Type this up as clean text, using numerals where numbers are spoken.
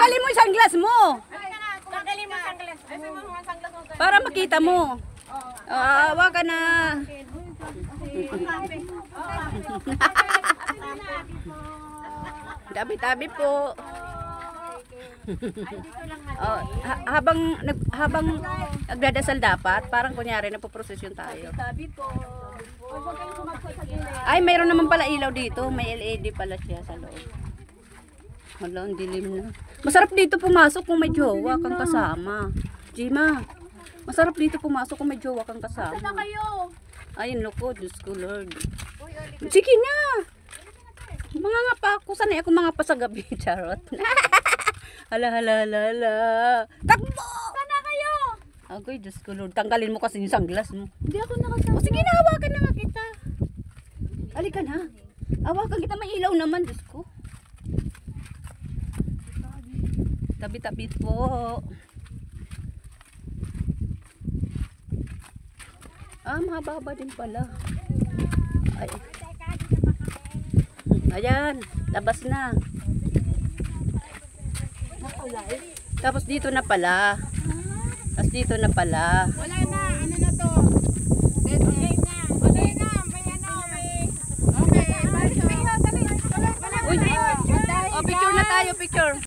Tanggalin mo yung sunglass mo. Tanggalin mo sunglass. Para makita mo. Awa ka na. Tabi-tabi po. Habang nagdadasal dapat, parang kunyari napoprosesyon tayo. Tabi po. Ay, mayroon naman pala ilaw dito. May LED pala siya sa loob. Hala, ang dilim na. Masarap dito pumasok kung may jowa kang kasama. Jima, masarap dito pumasok kung may jowa kang kasama. Saan na kayo? Ayun, loko, Diyos ko, Lord. Sige na. Mga nga pa ako. Sanay ako mga pa sa gabi. Charot. Hala. Takbo! Saan na kayo? Agoy, Diyos ko, Lord. Tanggalin mo kasi yung sunglass mo. Hindi ako nakasama. O sige na, hawakan na nga kita. Halika na. Hawakan kita, may ilaw naman, Diyos ko. Tabi-tabi po. Mahaba din pala. Ay. Ayan, labas na. Tapos dito na pala. Tapos dito na pala. Wala na.